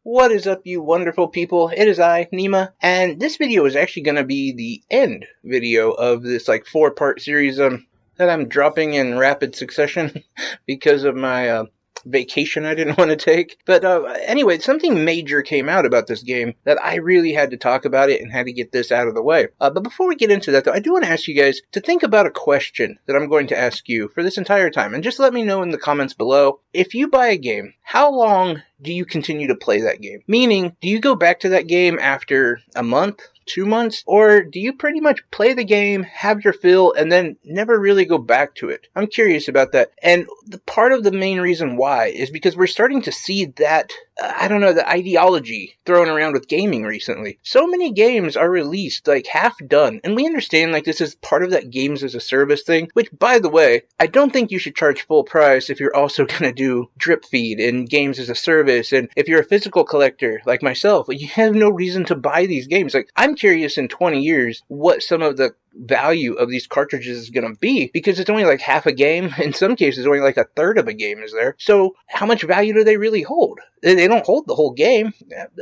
What is up, you wonderful people? It is I, Nima, and this video is actually going to be the end video of this like 4-part series that I'm dropping in rapid succession because of my vacation I didn't want to take. But anyway, something major came out about this game that I really had to talk about it and had to get this out of the way. But before we get into that, though, I do want to ask you guys to think about a question that I'm going to ask you for this entire time. And just let me know in the comments below. If you buy a game, how long do you continue to play that game? Meaning, do you go back to that game after a month, 2 months, or do you pretty much play the game, have your fill, and then never really go back to it? I'm curious about that. And part of the main reason why is because we're starting to see that, the ideology thrown around with gaming recently. So many games are released, like, half done. And we understand, like, this is part of that games as a service thing, which, by the way, I don't think you should charge full price if you're also going to do drip feed and games as a service. And if you're a physical collector like myself, you have no reason to buy these games. Like, I'm curious in 20 years what some of the value of these cartridges is going to be, because it's only like half a game. In some cases, only like a third of a game is there. So how much value do they really hold? They don't hold the whole game.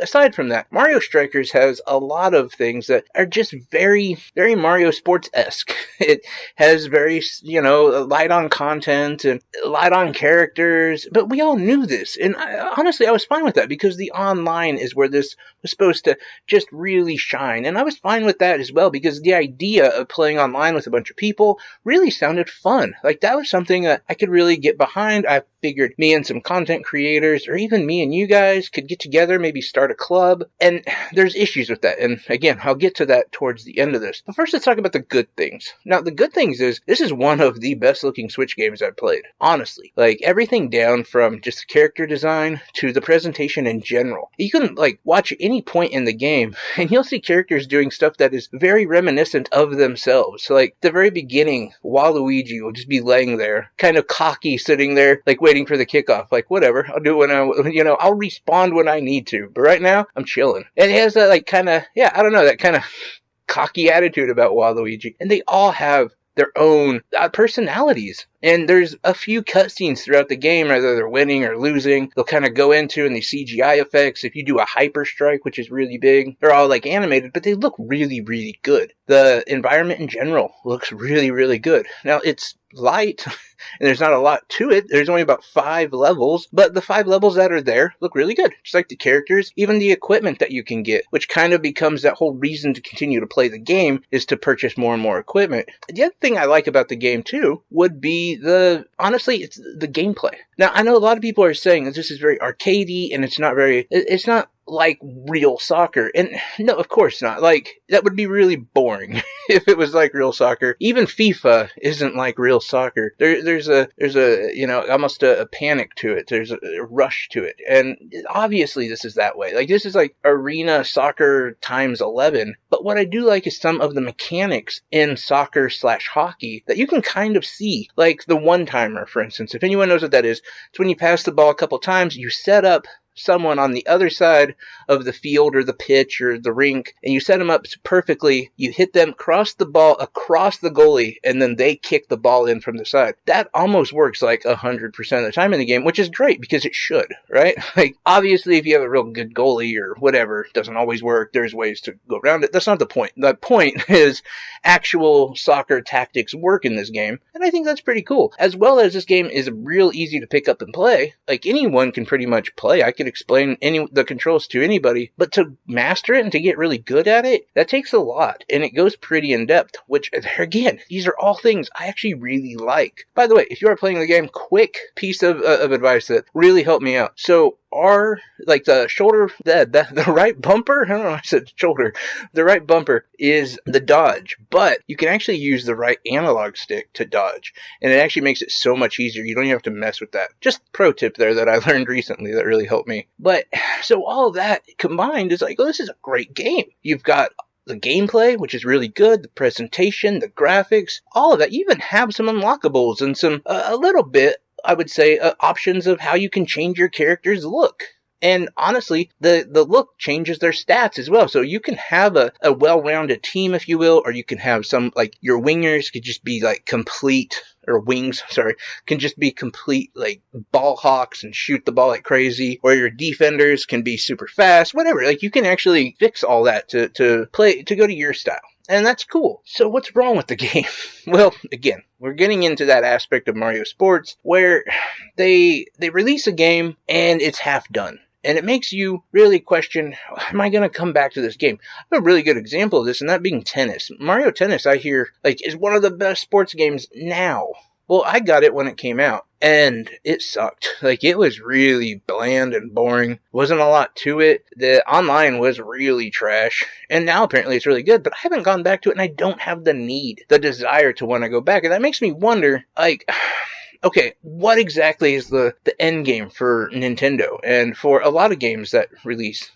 Aside from that, Mario Strikers has a lot of things that are just very, very Mario Sports-esque. It has very, light on content and light on characters, but we all knew this. And honestly, I was fine with that because the online is where this was supposed to just really shine. And I was fine with that as well because the idea of playing online with a bunch of people really sounded fun. Like, that was something that I could really get behind. I figured me and some content creators, or even me and you guys, could get together, maybe start a club. And there's issues with that. And again, I'll get to that towards the end of this. But first, let's talk about the good things. Now, the good things is this is one of the best looking Switch games I've played. Honestly. Like, everything down from just the character design to the presentation in general. You can, like, watch any point in the game and you'll see characters doing stuff that is very reminiscent of themselves. So, like, the very beginning, Waluigi will just be laying there, kind of cocky, sitting there, like, waiting for the kickoff. Like, whatever, I'll do it when I'll respawn when I need to. But right now, I'm chilling. And it has that, like, kind of, that kind of cocky attitude about Waluigi. And they all have their own personalities. And there's a few cutscenes throughout the game, whether they're winning or losing, they'll kind of go into, and the CGI effects, if you do a hyper strike, which is really big, they're all like animated, but they look really, really good. The environment in general looks really, really good. Now, it's light, and there's not a lot to it. There's only about 5 levels, but the 5 levels that are there look really good. Just like the characters, even the equipment that you can get, which kind of becomes that whole reason to continue to play the game, is to purchase more and more equipment. The other thing I like about the game, too, would be it's the gameplay. Now, I know a lot of people are saying that this is very arcadey, and it's not like real soccer. And no, of course not. Like, that would be really boring if it was like real soccer. Even FIFA isn't like real soccer. There's almost a panic to it. There's a rush to it. And obviously this is that way. Like, this is like arena soccer times 11. But what I do like is some of the mechanics in soccer/hockey that you can kind of see. Like the one-timer, for instance. If anyone knows what that is, it's when you pass the ball a couple times, you set up someone on the other side of the field or the pitch or the rink, and you set them up perfectly. You hit them, cross the ball across the goalie, and then they kick the ball in from the side. That almost works like 100% of the time in the game, which is great because it should, right? Like, obviously, if you have a real good goalie or whatever, it doesn't always work. There's ways to go around it. That's not the point. The point is actual soccer tactics work in this game, and I think that's pretty cool. As well as this game is real easy to pick up and play. Like, anyone can pretty much play. I could explain the controls to anybody, but to master it and to get really good at it, that takes a lot, and it goes pretty in depth, which, again, these are all things I actually really like. By the way, if you are playing the game, quick piece of advice that really helped me out. So, the shoulder, the right bumper, I don't know why I said shoulder, the right bumper is the dodge, but you can actually use the right analog stick to dodge, and it actually makes it so much easier. You don't even have to mess with that. Just pro tip there that I learned recently that really helped me. But, so all of that combined is like, oh, this is a great game. You've got the gameplay, which is really good, the presentation, the graphics, all of that. You even have some unlockables and some, a little bit, I would say, options of how you can change your character's look. And honestly, the look changes their stats as well. So you can have a well-rounded team, if you will, or you can have some, like, your wingers could just be, like, complete or wings, sorry, can just be complete, like, ball hawks and shoot the ball like crazy, or your defenders can be super fast, whatever. Like, you can actually fix all that to go to your style. And that's cool. So what's wrong with the game? Well, again, we're getting into that aspect of Mario Sports where they release a game and it's half done. And it makes you really question, am I going to come back to this game? I have a really good example of this, and that being tennis. Mario Tennis, I hear, like, is one of the best sports games now. Well, I got it when it came out, and it sucked. Like, it was really bland and boring. Wasn't a lot to it. The online was really trash. And now apparently it's really good, but I haven't gone back to it, and I don't have the need, the desire to want to go back. And that makes me wonder, like, okay, what exactly is the end game for Nintendo and for a lot of games that release,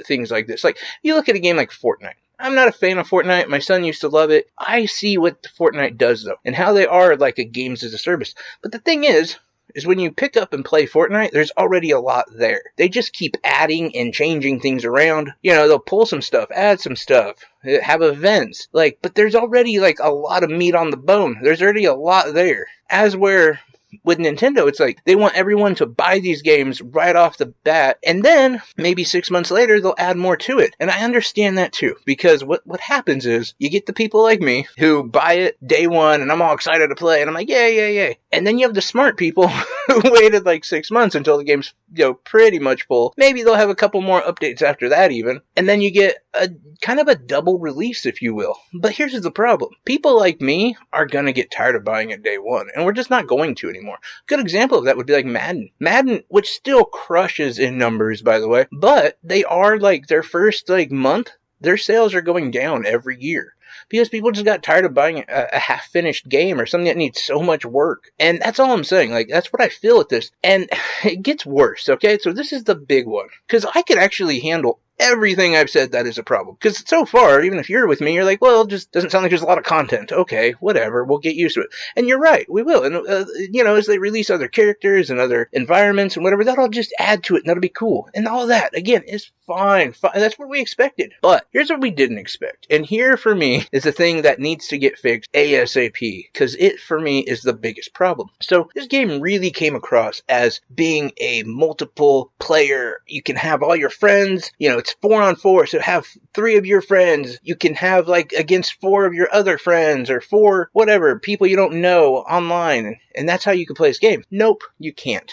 things like this? Like, you look at a game like Fortnite. I'm not a fan of Fortnite. My son used to love it. I see what Fortnite does, though, and how they are like a games as a service. But the thing is when you pick up and play Fortnite, there's already a lot there. They just keep adding and changing things around. They'll pull some stuff, add some stuff, have events. But there's already, a lot of meat on the bone. There's already a lot there. As where with Nintendo, it's like they want everyone to buy these games right off the bat, and then maybe 6 months later they'll add more to it. And I understand that too, because what happens is you get the people like me who buy it day one, and I'm all excited to play, and I'm like, yay. And then you have the smart people who waited 6 months until the game's pretty much full. Maybe they'll have a couple more updates after that even, and then you get a kind of a double release, if you will. But here's the problem: people like me are gonna get tired of buying it day one, and we're just not going to anymore. Good example of that would be Madden, which still crushes in numbers, by the way, but they are their first month, their sales are going down every year. Because people just got tired of buying a half-finished game or something that needs so much work. And that's all I'm saying. That's what I feel with this. And it gets worse, okay? So this is the big one. Because I could actually handle everything I've said that is a problem. Because so far, even if you're with me, you're like, well, it just doesn't sound like there's a lot of content. Okay, whatever, we'll get used to it. And you're right, we will. And, as they release other characters and other environments and whatever, that'll just add to it, and that'll be cool. And all that, again, is fine. That's what we expected. But here's what we didn't expect. And here, for me, is the thing that needs to get fixed ASAP. Because it, for me, is the biggest problem. So this game really came across as being a multiple player. You can have all your friends, it's 4-on-4, so have 3 of your friends. You can have against 4 of your other friends, or 4 whatever people you don't know online, and that's how you can play this game. Nope, you can't.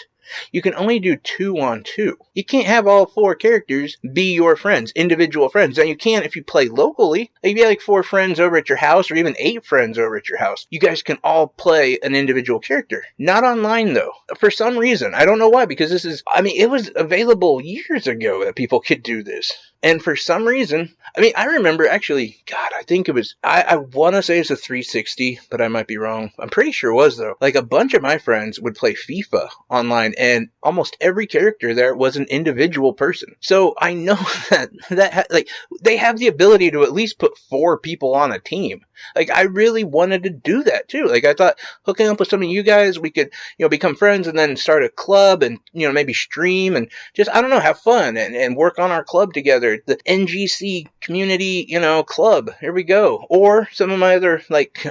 You can only do 2-on-2. You can't have all 4 characters be your friends, individual friends. Now you can if you play locally. If you have 4 friends over at your house, or even 8 friends over at your house, you guys can all play an individual character. Not online though. For some reason. I don't know why, because it was available years ago that people could do this. And for some reason, I remember actually, God, I think it was, I want to say it's a 360, but I might be wrong. I'm pretty sure it was, though. A bunch of my friends would play FIFA online, and almost every character there was an individual person. So I know that they have the ability to at least put 4 people on a team. I really wanted to do that, too. I thought hooking up with some of you guys, we could, become friends and then start a club and, maybe stream and just, I don't know, have fun and work on our club together. The NGC community, club. Here we go. Or some of my other,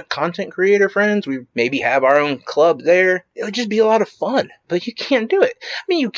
content creator friends, we maybe have our own club there. It would just be a lot of fun. But you can't do it. You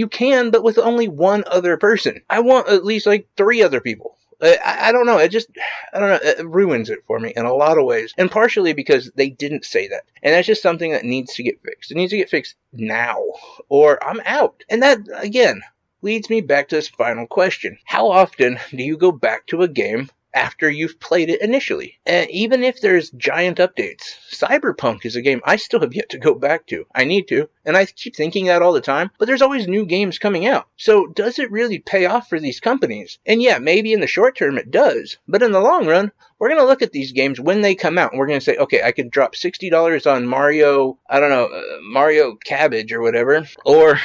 can, but with only 1 other person. I want at least, 3 other people. I don't know. I don't know. It ruins it for me in a lot of ways. And partially because they didn't say that. And that's just something that needs to get fixed. It needs to get fixed now, or I'm out. And that, again, leads me back to this final question. How often do you go back to a game after you've played it initially? And even if there's giant updates, Cyberpunk is a game I still have yet to go back to. I need to, and I keep thinking that all the time, but there's always new games coming out. So does it really pay off for these companies? And yeah, maybe in the short term it does, but in the long run, we're going to look at these games when they come out, and we're going to say, okay, I could drop $60 on Mario, Mario Cabbage or whatever, or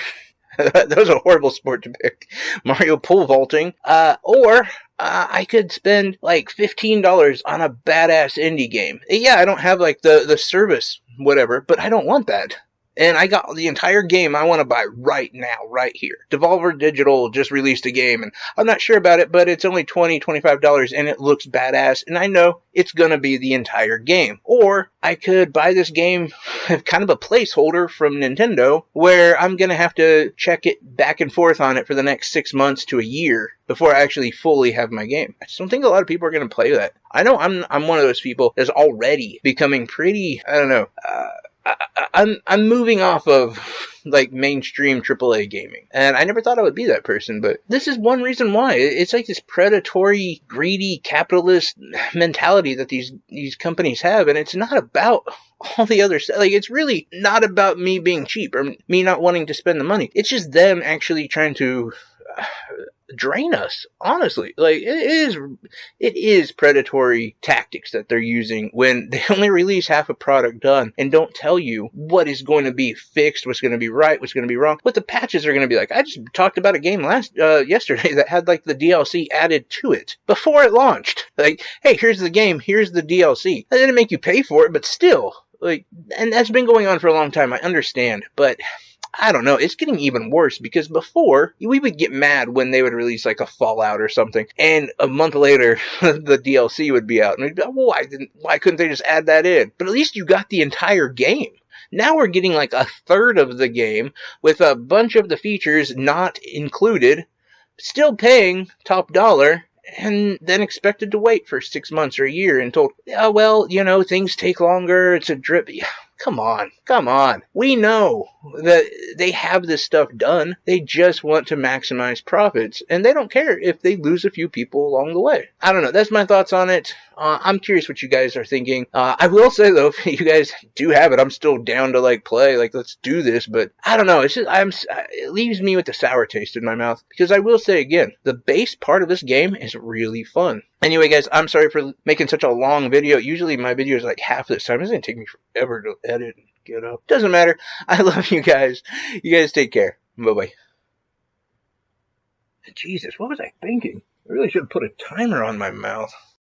that was a horrible sport to pick. Mario pole vaulting. Or I could spend $15 on a badass indie game. Yeah, I don't have the service, whatever, but I don't want that. and I got the entire game I want to buy right now, right here. Devolver Digital just released a game, and I'm not sure about it, but it's only $20, $25, and it looks badass, and I know it's going to be the entire game. Or I could buy this game, kind of a placeholder from Nintendo, where I'm going to have to check it back and forth on it for the next 6 months to a year before I actually fully have my game. I just don't think a lot of people are going to play that. I know I'm one of those people that's already becoming pretty, I don't know, I'm moving off of like mainstream AAA gaming, and I never thought I would be that person, but this is one reason why. It's like this predatory, greedy, capitalist mentality that these companies have, and it's not about all the other stuff. Like, it's really not about me being cheap or me not wanting to spend the money. It's just them actually trying to drain us, honestly. Like, it is predatory tactics that they're using when they only release half a product done and don't tell you what is going to be fixed, what's going to be right, what's going to be wrong, what the patches are going to be like. I just talked about a game yesterday that had like the DLC added to it before it launched. Like, hey, here's the game, here's the DLC. That didn't make you pay for it, but still, like, and that's been going on for a long time, I understand, but I don't know, it's getting even worse, because before, we would get mad when they would release like a Fallout or something, and a month later, the DLC would be out, and we'd be like, well, why couldn't they just add that in? But at least you got the entire game. Now we're getting like a third of the game, with a bunch of the features not included, still paying top dollar, and then expected to wait for 6 months or a year and told, oh, well, you know, things take longer, it's a drip. Yeah. Come on. We know that they have this stuff done. They just want to maximize profits, and they don't care if they lose a few people along the way. I don't know. That's my thoughts on it. I'm curious what you guys are thinking. I will say, though, if you guys do have it, I'm still down to, like, play. Like, let's do this. But I don't know. It's just, it leaves me with a sour taste in my mouth. Because I will say, again, the base part of this game is really fun. Anyway, guys, I'm sorry for making such a long video. Usually my video is like half this time. It's going to take me forever to edit and get up. Doesn't matter. I love you guys. You guys take care. Bye-bye. Jesus, what was I thinking? I really should have put a timer on my mouth.